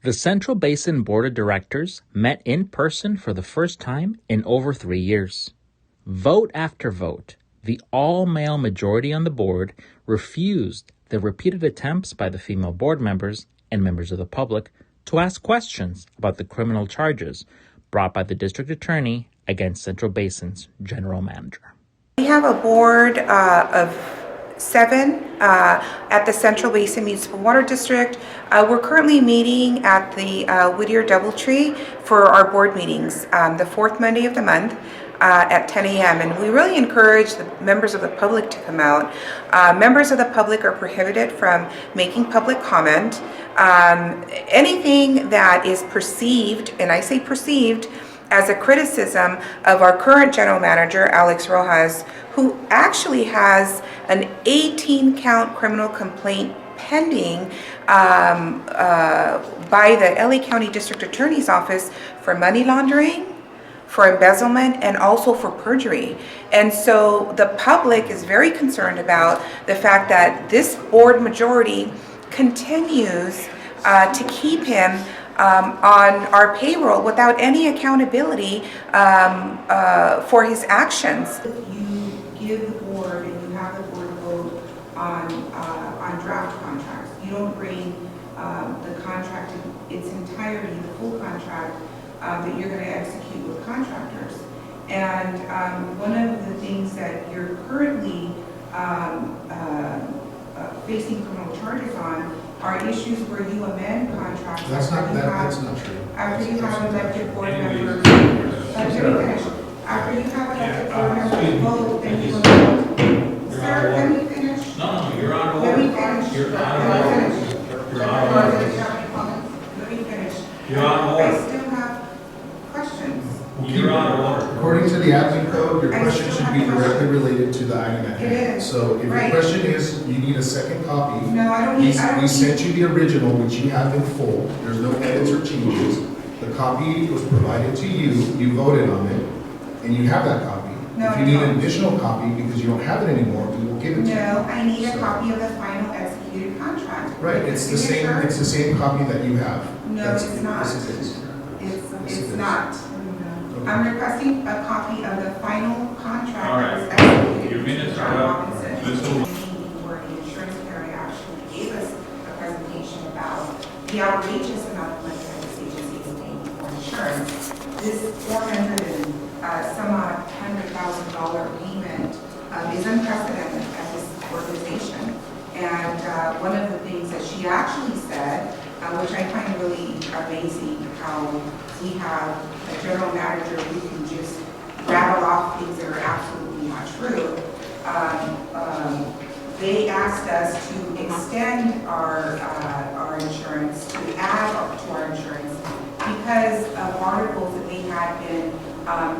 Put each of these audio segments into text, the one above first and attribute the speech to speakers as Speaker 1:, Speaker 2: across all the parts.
Speaker 1: The Central Basin Board of Directors met in person for the first time in over 3 years. Vote after vote, the all-male majority on the board refused the repeated attempts by the female board members and members of the public to ask questions about the criminal charges brought by the district attorney against Central Basin's general manager.
Speaker 2: We have a board of 7 at the Central Basin Municipal Water District. We're currently meeting at the Whittier Doubletree for our board meetings, the fourth Monday of the month at 10 a.m. And we really encourage the members of the public to come out. Members of the public are prohibited from making public comment. Anything that is perceived, and I say perceived, as a criticism of our current general manager, Alex Rojas, who actually has an 18-count criminal complaint pending by the LA County District Attorney's Office for money laundering, for embezzlement, and also for perjury. And so the public is very concerned about the fact that this board majority continues to keep him on our payroll without any accountability for his actions. You give the board and you have the board vote on draft contracts. You don't bring the contract in its entirety, the full contract that you're going to execute with contractors. And one of the things that you're currently facing criminal charges on are issues where you amend contracts.
Speaker 3: That's not true.
Speaker 2: After you have elected board members. After you have elected board members vote, then you amend. Sir, let me finish.
Speaker 4: No, you're on order.
Speaker 2: Let me finish.
Speaker 4: You're on order. You're on order.
Speaker 2: Let me finish.
Speaker 4: You're on
Speaker 2: I
Speaker 4: order.
Speaker 2: still have questions.
Speaker 4: You're on order.
Speaker 3: According to the admin code, your question should be directly related to the item at hand.
Speaker 2: It is.
Speaker 3: So if your
Speaker 2: Right.
Speaker 3: question is, you need a second copy.
Speaker 2: No, I don't need.
Speaker 3: We sent you the original, which you have in full. There's no edits or changes. The copy was provided to you, you voted on it, and you have that copy.
Speaker 2: No,
Speaker 3: If you
Speaker 2: I
Speaker 3: need
Speaker 2: don't.
Speaker 3: an additional copy because you don't have it anymore, we will give it to you.
Speaker 2: No, I need a
Speaker 3: So-
Speaker 2: copy of the final executed contract.
Speaker 3: Right, it's the same,
Speaker 2: Signature?
Speaker 3: it's the same copy that you have.
Speaker 2: No,
Speaker 3: That's-
Speaker 2: it's not.
Speaker 3: Yes, it is.
Speaker 2: It's not. I'm requesting a copy of the final contract
Speaker 4: All right.
Speaker 2: that was executed.
Speaker 4: Your minutes
Speaker 2: John
Speaker 4: are up.
Speaker 2: Robinson.
Speaker 4: Mr.
Speaker 2: Where the insurance carrier actually gave us a presentation about the outrageous amount of money that this agency is paying for insurance. This $400 and some odd $100,000 payment is unprecedented at this organization. And one of the things that she actually said, which I find really amazing, how we have a general manager who can just rattle off things that are absolutely not true. They asked us to extend our insurance, to add to our insurance, because of articles that they had been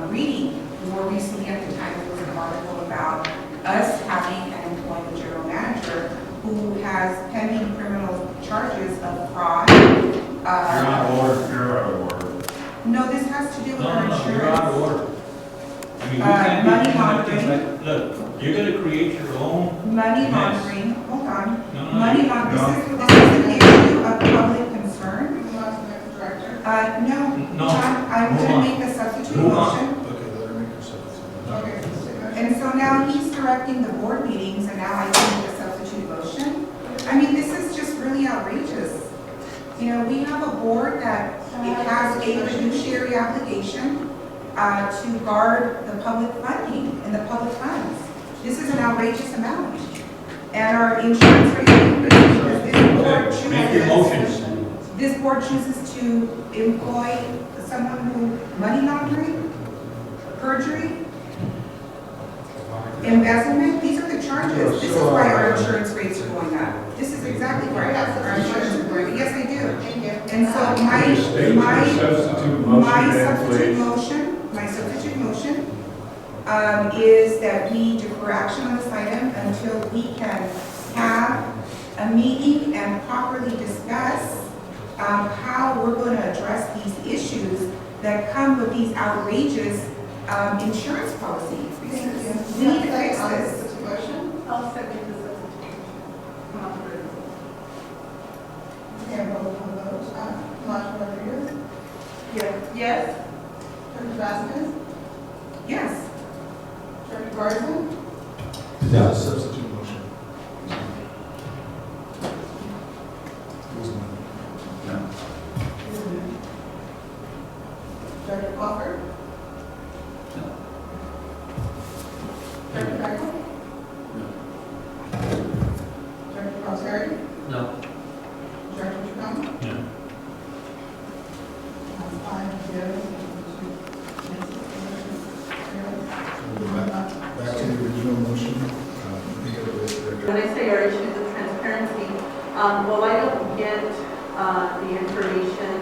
Speaker 2: reading. More recently at the time, there was an article about us having and employing a general manager who has pending criminal charges of fraud.
Speaker 4: You're on order. You're out of order.
Speaker 2: No, this has to do with our
Speaker 4: No,
Speaker 2: insurance.
Speaker 4: you're out of order. I mean, you can't
Speaker 2: money
Speaker 4: be doing
Speaker 2: laundering.
Speaker 4: things like, look, you're gonna create your own.
Speaker 2: Money
Speaker 4: Yes.
Speaker 2: laundering, hold on.
Speaker 4: No,
Speaker 2: Money
Speaker 4: no.
Speaker 2: laundering, this is an issue of public concern. No,
Speaker 4: No.
Speaker 2: John, I'm
Speaker 4: Move
Speaker 2: going to
Speaker 4: on.
Speaker 2: make a substitute
Speaker 4: Move on.
Speaker 2: motion.
Speaker 3: Okay, let her make her substitute.
Speaker 2: Okay. And so now he's directing the board meetings, and now I can make a substitute motion. I mean, this is just really outrageous. You know, we have a board that it has a fiduciary obligation to guard the public funding and the public funds. This is an outrageous amount. And our insurance rate increases because
Speaker 4: Make your motion.
Speaker 2: this board chooses to employ someone who, money laundering, perjury, embezzlement, these are the charges. This is why our insurance rates are going up. This is exactly why our insurance is going up. Yes, I do. And so my substitute motion is that we defer action on this item until we can have a meeting and properly discuss how we're going to address these issues that come with these outrageous insurance policies. We need to fix this.
Speaker 5: I'll second the substitution. Okay, roll call vote. Yes. Trustee Vasquez?
Speaker 2: Yes.
Speaker 5: Trustee Basin?
Speaker 3: Is that a substitute motion?
Speaker 5: Trustee Crawford?
Speaker 4: No.
Speaker 5: Trustee Michael? Trustee Prosperi?
Speaker 4: No.
Speaker 5: Trustee Chacon?
Speaker 4: No.
Speaker 5: That's 5 yes.
Speaker 3: Back to the original motion. Make it a list,
Speaker 6: When I say our issues of transparency, well, I don't get the information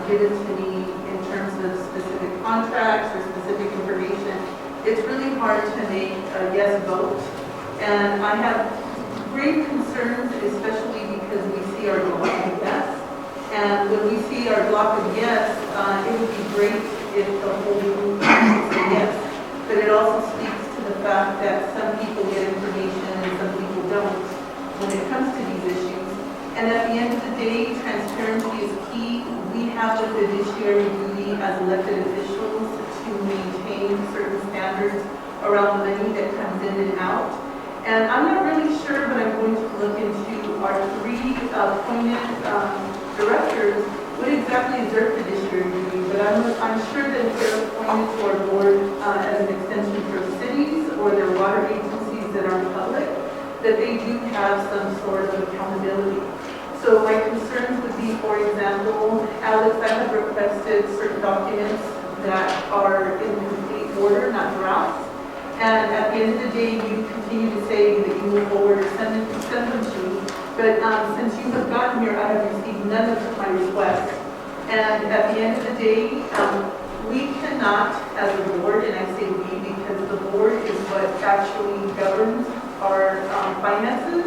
Speaker 6: given to me in terms of specific contracts or specific information. It's really hard to make a yes vote. And I have great concerns, especially because we see our block of yes. And when we see our block of yes, it would be great if the whole group said yes. But it also speaks to the fact that some people get information and some people don't when it comes to these issues. And at the end of the day, transparency is key. We have the fiduciary duty as elected officials to maintain certain standards around the money that comes in and out. And I'm not really sure, but I'm going to look into our 3 appointed directors. What exactly is their fiduciary duty? But I'm sure that if they're appointed to our board as an extension for cities or their water agencies that aren't public, that they do have some sort of accountability. So my concerns would be, for example, Alex, I have requested certain documents that are in complete order, not drafts. And at the end of the day, you continue to say that you move forward or send them to me. But since you have gotten here, I have received none of my requests. And at the end of the day, we cannot, as a board, and I say we because the board is what actually governs our finances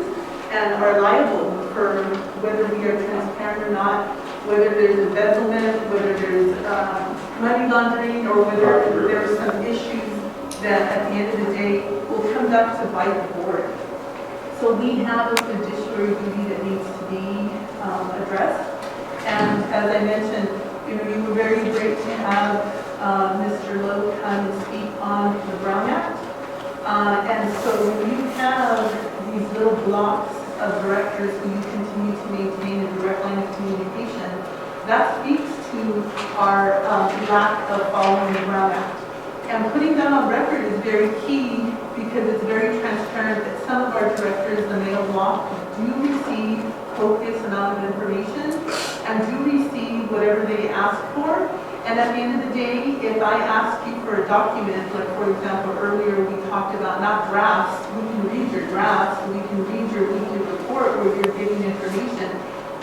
Speaker 6: and are liable for whether we are transparent or not, whether there's embezzlement, whether there's money laundering, or whether there are some issues that at the end of the day will come back to bite the board. So we have a fiduciary duty that needs to be addressed. And as I mentioned, you were very great to have Mr. Lowe come and speak on the Brown Act. And so when you have these little blocks of directors who you continue to maintain a direct line of communication, that speaks to our lack of following the Brown Act. And putting that on record is very key because it's very transparent that some of our directors, the male block, do receive copious amount of information and do receive whatever they ask for. And at the end of the day, if I ask you for a document, like for example, earlier we talked about not drafts, we can read your drafts, we can read your weekly report where you're giving information.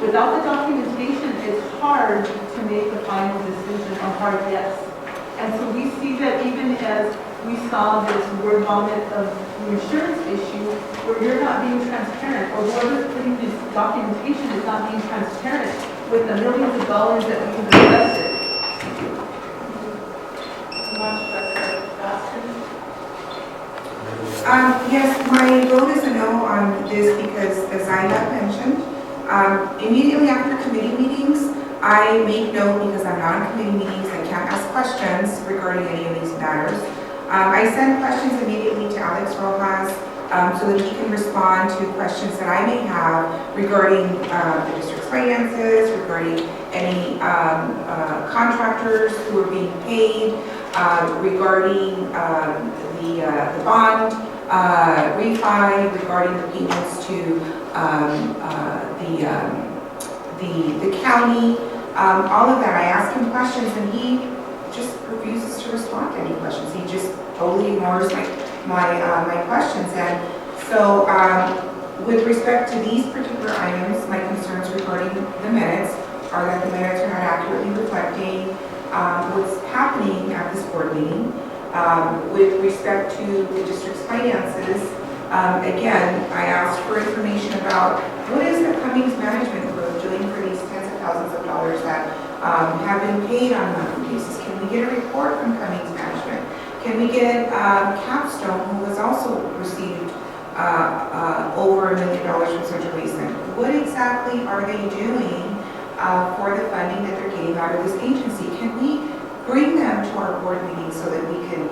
Speaker 6: Without the documentation, it's hard to make a final decision, a hard yes. And so we see that even as we saw this word vomit of the insurance issue, where you're not being transparent, or whoever's putting this documentation is not being transparent with the millions of dollars that we have invested.
Speaker 2: Yes, my vote is a no on this because, as I have mentioned, immediately after committee meetings, I make note because I'm not on committee meetings, I can't ask questions regarding any of these matters. I send questions immediately to Alex Rojas so that he can respond to questions that I may have regarding the district's finances, regarding any contractors who are being paid, regarding the bond refi, regarding the payments to the county, all of that. I ask him questions and he just refuses to respond to any questions. He just totally ignores my questions. And so with respect to these particular items, my concerns regarding the minutes are that the minutes are not accurately reflecting what's happening at this board meeting. With respect to the district's finances, again, I asked for information about what is the Cummings Management Group doing for these tens of thousands of dollars that have been paid on a monthly basis. Can we get a report from Cummings Management? Can we get Capstone, who has also received over $1 million from Central Basin? What exactly are they doing for the funding that they're getting out of this agency. Can we bring them to our board meeting so that we can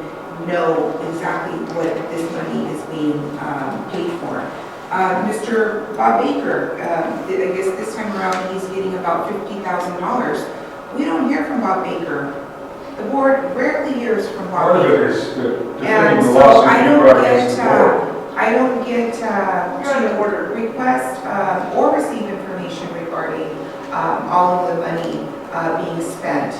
Speaker 2: know exactly what this money is being paid for? Mr. Bob Baker, I guess this time around he's getting about $50,000. We don't hear from Bob Baker. The board rarely hears from Bob
Speaker 7: Part of it
Speaker 2: Baker.
Speaker 7: is
Speaker 2: And
Speaker 7: defending the
Speaker 2: so
Speaker 7: lawsuit
Speaker 2: I
Speaker 7: you
Speaker 2: don't
Speaker 7: brought against the board.
Speaker 2: to request or receive information regarding all of the money being spent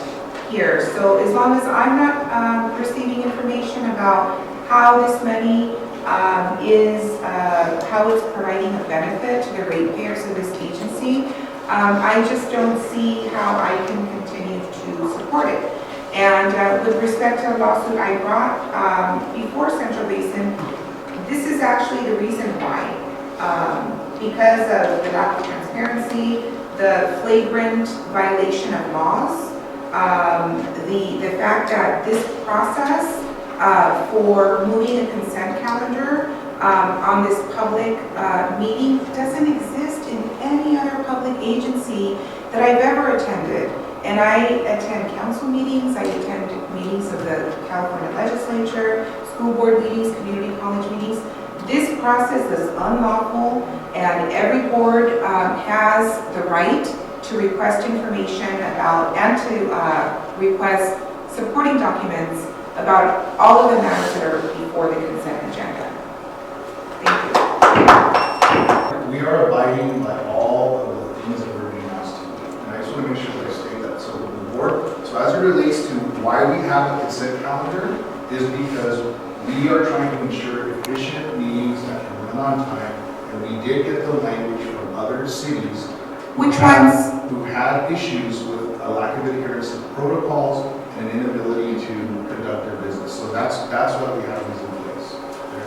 Speaker 2: here. So as long as I'm not receiving information about how this money how it's providing a benefit to the ratepayers of this agency, I just don't see how I can continue to support it. And with respect to the lawsuit I brought before Central Basin, this is actually the reason why. Because of the lack of transparency, the flagrant violation of laws, the fact that this process for moving a consent calendar on this public meeting doesn't exist in any other public agency that I've ever attended. And I attend council meetings, I attend meetings of the California legislature, school board meetings, community college meetings. This process is unlawful, and every board has the right to request information about and to request supporting documents about all of the matters that are before the consent agenda. Thank you.
Speaker 3: We are abiding by all of the things that we're being asked to do. And I just want to make sure that I state that. So the board, so as it relates to why we have a consent calendar is because we are trying to ensure efficient meetings that can run on time. And we did get the language from other cities who had issues with a lack of adherence to protocols and an inability to conduct their business. So that's why we have these in place.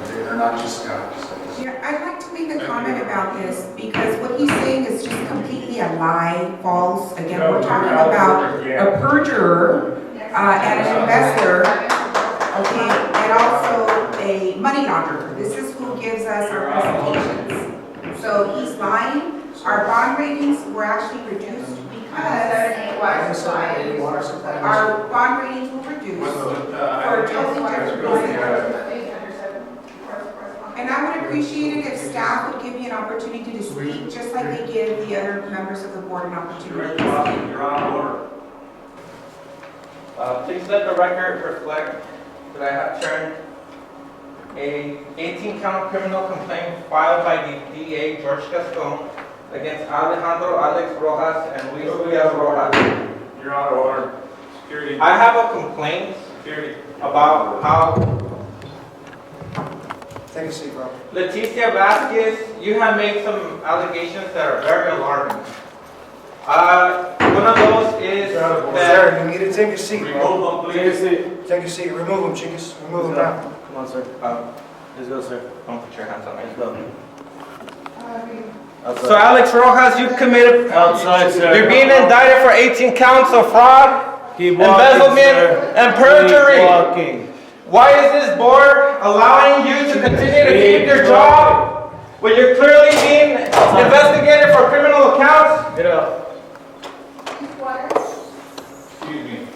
Speaker 3: They're not just staff studies.
Speaker 2: Yeah, I'd like to make a comment about this because what he's saying is just completely a lie, false. Again, we're talking about a perjurer and an investor, okay, and also a money launderer. This is who gives us our presentations. So he's lying. Our bond ratings were actually reduced because our bond ratings were reduced for a totally different reason. And I would appreciate it if staff would give me an opportunity to speak, just like they give the other members of the board an opportunity to speak.
Speaker 7: You're on order.
Speaker 8: Please let the record reflect that I have turned a 18-count criminal complaint filed by the DA, George Gascon, against Alejandro Alex Rojas and Luis Diaz Rojas.
Speaker 7: You're on order. Security.
Speaker 8: I have a complaint about how
Speaker 3: Take a seat, bro.
Speaker 8: Leticia Vasquez, you have made some allegations that are very alarming. One of those is that...
Speaker 9: Sir, you need to take a seat, bro.
Speaker 7: Remove them, please.
Speaker 9: Take a seat. Remove them, chicas. Remove them now.
Speaker 8: Come on, sir. Let's go, sir. Don't put your hands on me. Let's go. So Alex Rojas, you've committed...
Speaker 7: Outside, sir.
Speaker 8: You're being indicted for 18 counts of fraud, embezzlement, and perjury.
Speaker 7: Walking.
Speaker 8: Why is this board allowing you to continue to keep your job when you're clearly being investigated for criminal accounts?
Speaker 7: Get up.
Speaker 5: Squire,
Speaker 7: Excuse me.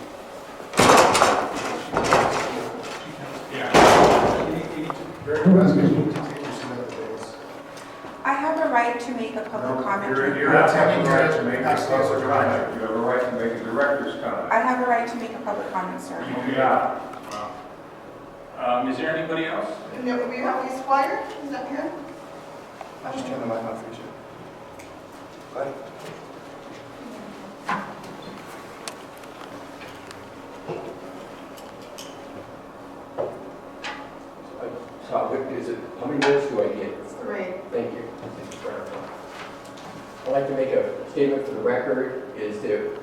Speaker 2: I have a right to make a public comment.
Speaker 7: You're not having the right to make a public comment. You have a right to make a director's comment.
Speaker 2: I have a right to make a public comment, sir.
Speaker 7: You do not. Is there anybody else?
Speaker 5: no, we have a Squire, is that here?
Speaker 9: I'll just turn the mic on for you, sir. Go ahead.
Speaker 10: So, how many minutes do I get?
Speaker 5: It's 3.
Speaker 10: Thank you. I'd like to make a statement for the record, is that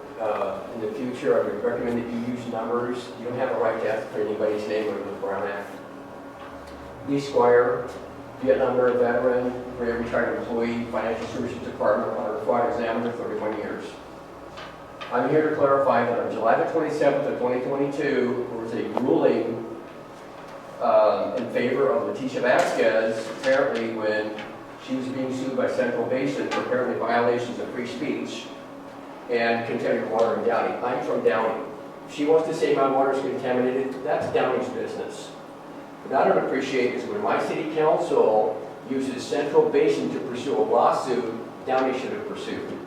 Speaker 10: in the future, I would recommend that you use numbers. You don't have a right to ask for anybody's name under the Brown Act. Lee Squire, Vietnam War veteran, retired employee, Financial Services Department, Honor Fraud Examiner, 31 years. I'm here to clarify that on July the 27th of 2022, there was a ruling in favor of Leticia Vasquez, apparently when she was being sued by Central Basin for apparently violations of free speech. and contaminated water in Downey. I'm from Downey. If she wants to say my water is contaminated, that's Downey's business. What I don't appreciate is when my city council uses Central Basin to pursue a lawsuit Downey should have pursued.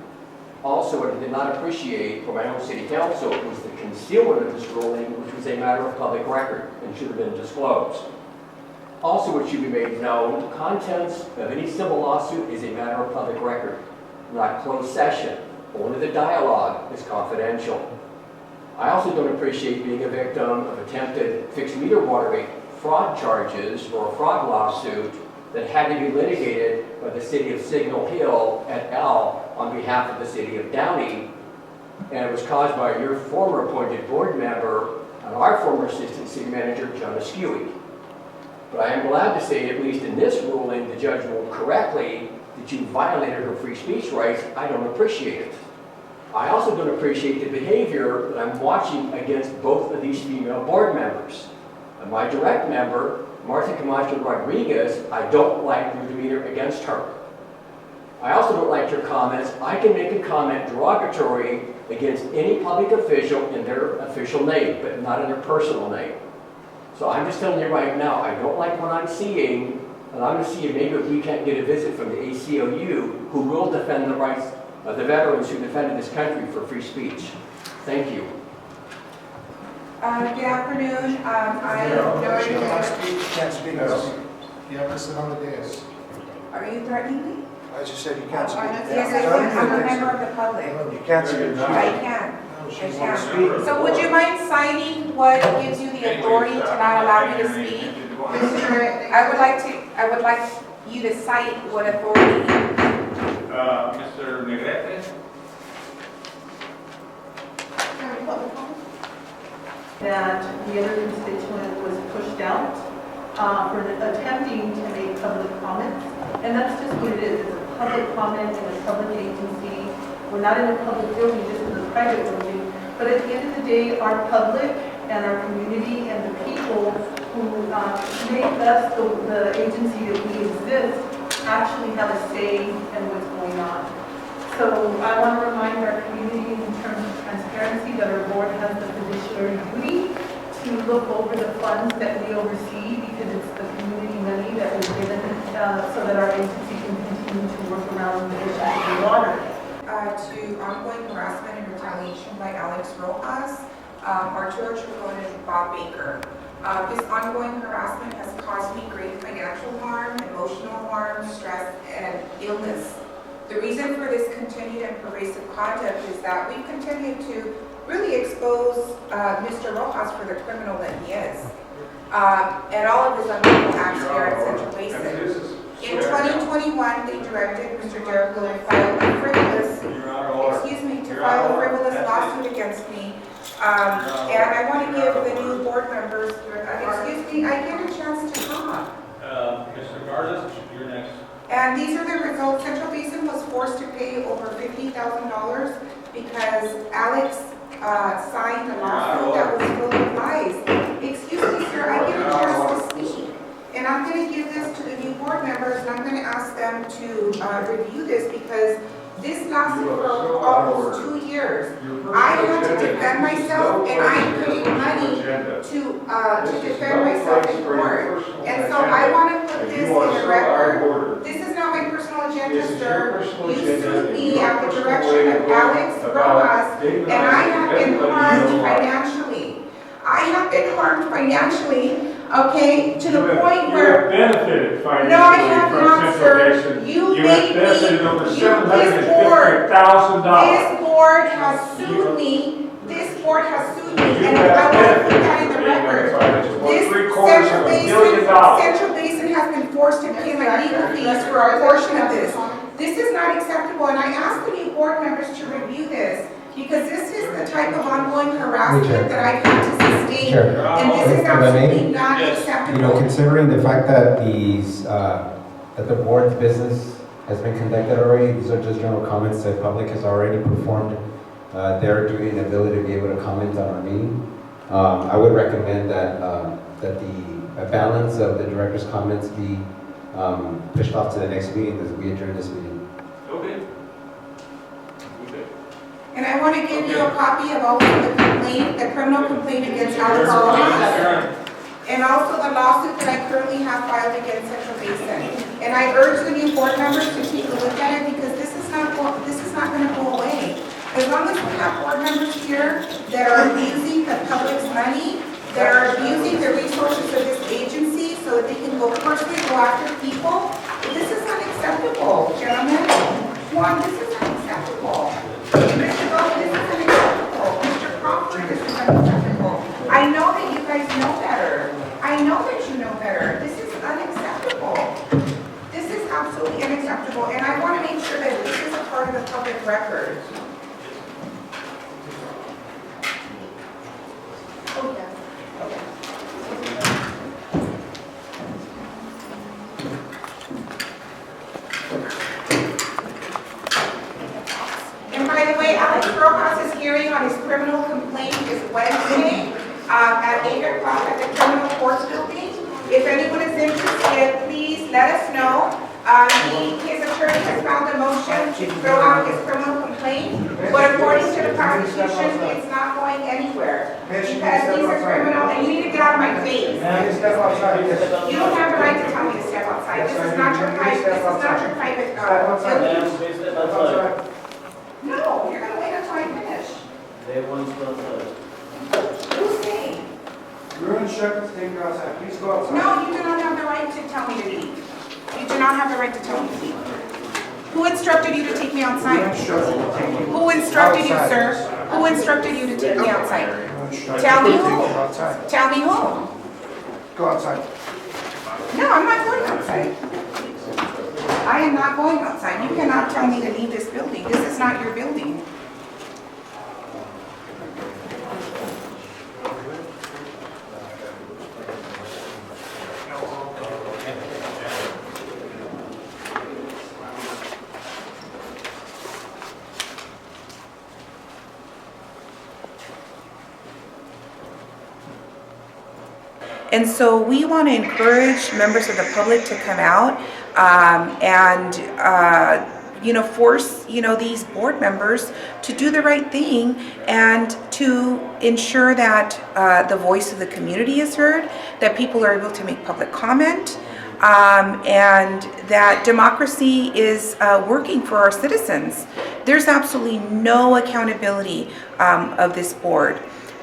Speaker 10: Also, what I did not appreciate from my own city council was the concealment of this ruling, which was a matter of public record and should have been disclosed. Also, it should be made known, contents of any civil lawsuit is a matter of public record, not closed session. Only the dialogue is confidential. I also don't appreciate being a victim of attempted fixed meter water rate fraud charges or a fraud lawsuit that had to be litigated by the city of Signal Hill et al. On behalf of the city of Downey, and it was caused by your former appointed board member and our former assistant city manager, John Askewy. But I am glad to say, at least in this ruling, the judge ruled correctly that you violated her free speech rights. I don't appreciate it. I also don't appreciate the behavior that I'm watching against both of these female board members. And my direct member, Martha Camacho Rodriguez, I don't like your demeanor against her. I also don't like your comments. I can make a comment derogatory against any public official in their official name, but not in their personal name. So I'm just telling you right now, I don't like what I'm seeing, and I'm going to see if maybe we can't get a visit from the ACLU, who will defend the rights of the veterans who defended this country for free speech. Thank you.
Speaker 2: Good afternoon. I
Speaker 3: No,
Speaker 2: know
Speaker 3: she
Speaker 2: you
Speaker 3: can't speak, she can't speak.
Speaker 7: No.
Speaker 3: You have to sit on the dais.
Speaker 2: Are you threatening me?
Speaker 3: I just said you can't speak.
Speaker 2: Yes, I can. I'm a member of the public.
Speaker 3: You can't speak.
Speaker 2: I can.
Speaker 3: No, she
Speaker 2: I
Speaker 3: wants
Speaker 2: can.
Speaker 3: to speak.
Speaker 2: So would you mind citing what gives you the authority to not allow me to speak? I would like you to cite what authority.
Speaker 8: Mr. Negrete?
Speaker 6: That the other constituent was pushed out for attempting to make public comments. And that's just what it is. It's a public comment in a public agency. We're not in a public building, just in a private building. But at the end of the day, our public and our community and the people who make us the agency that we exist actually have a say in what's going on. So I want to remind our community in terms of transparency that our board has the fiduciary duty to look over the funds that we oversee, because it's the community money that was given so that our agency can continue to work around the issues of the water.
Speaker 2: To ongoing harassment and retaliation by Alex Rojas, our church proponent Bob Baker. This ongoing harassment has caused me great financial harm, emotional harm, stress, and illness. The reason for this continued and pervasive conduct is that we continue to really expose Mr. Rojas for the criminal that he is, and all of his unlawful acts here at Central Basin. In 2021, they directed Mr. Jericho to file a frivolous lawsuit against me. And I want to give the new board members, excuse me, I get a chance to talk.
Speaker 7: Mr. Garza, you're next.
Speaker 2: And these are the results. Central Basin was forced to pay over $50,000 because Alex signed a lawsuit that was filled with lies. Excuse me, sir, I get a chance to speak. And I'm going to give this to the new board members, and I'm going to ask them to review this, because this lasted for almost 2 years. I had to defend myself, and I paid money to defend myself in court. And so I want to put this in the record. This is not my personal agenda, sir. You sued me at the direction of Alex Rojas, and I have been harmed financially. I have been harmed financially, okay, to the point where...
Speaker 7: You have benefited financially
Speaker 2: No, I have
Speaker 7: from
Speaker 2: not,
Speaker 7: Central
Speaker 2: sir.
Speaker 7: Basin.
Speaker 2: You
Speaker 7: have
Speaker 2: made me-
Speaker 7: benefited over
Speaker 2: this
Speaker 7: $750,000.
Speaker 2: This board has sued me. This board has sued me, and I want to put that in the record. This Central Basin has been forced to pay my legal fees for a portion of this. This is not acceptable, and I ask the new board members to review this, because this is the type of ongoing harassment that I've had to sustain, and this is absolutely not acceptable.
Speaker 11: You know, considering the fact that these, that the board's business has been conducted already, these are just general comments. The public has already performed their duty and ability to be able to comment on our meeting. I would recommend that that the balance of the director's comments be pushed off to the next meeting as we adjourn this meeting.
Speaker 7: Okay. Okay.
Speaker 2: And I want to give you a copy of also the complaint, the criminal complaint against Alex Rojas, and also the lawsuit that I currently have filed against Central Basin. And I urge the new board members to take a look at it because this is not going to go away. As long as we have board members here that are abusing the public's money, that are abusing the resources of this agency so that they can personally go after people, this is unacceptable, gentlemen. Juan, this is unacceptable. Mr. Gold, this is unacceptable. Mr. Crawford, this is unacceptable. I know that you guys know better. I know that you know better. This is unacceptable. This is absolutely unacceptable, and I want to make sure that this is a part of the public record. Oh, yeah. And by the way, Alex Rojas' hearing on his criminal complaint is Wednesday at 8 o'clock at the criminal court building. If anyone is interested, please let us know. His attorney has found a motion to throw out his criminal complaint, but according to the prosecution, it's not going anywhere. Because he's a criminal, and you need to get out of my face. You don't have the right to tell me to step outside. This is not your private, building. No, you're gonna wait until I finish. Who's saying?
Speaker 9: You're instructed to take her outside. Please go outside.
Speaker 2: No, you do not have the right to tell me to leave. You do not have the right to tell me to leave. Who instructed you to take me outside?
Speaker 9: You're instructed to take you
Speaker 2: Who instructed you,
Speaker 9: outside.
Speaker 2: sir? Who instructed you to take me outside?
Speaker 9: You're instructed
Speaker 2: Tell me
Speaker 9: to take
Speaker 2: who.
Speaker 9: you outside.
Speaker 2: Tell me who.
Speaker 9: Go outside.
Speaker 2: No, I'm not going outside. I am not going outside. You cannot tell me to leave this building. This is not your building. And so we want to encourage members of the public to come out and force these board members to do the right thing and to ensure that the voice of the community is heard, that people are able to make public comment, and that democracy is working for our citizens. There's absolutely no accountability of this board.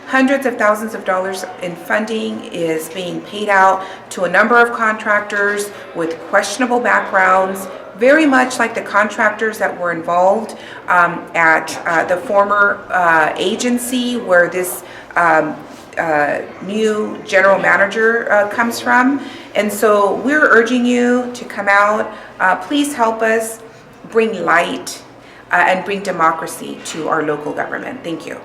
Speaker 2: Hundreds of thousands of dollars in funding is being paid out to a number of contractors with questionable backgrounds, very much like the contractors that were involved at the former agency where this new general manager comes from. And so we're urging you to come out. Please help us bring light and bring democracy to our local government. Thank you.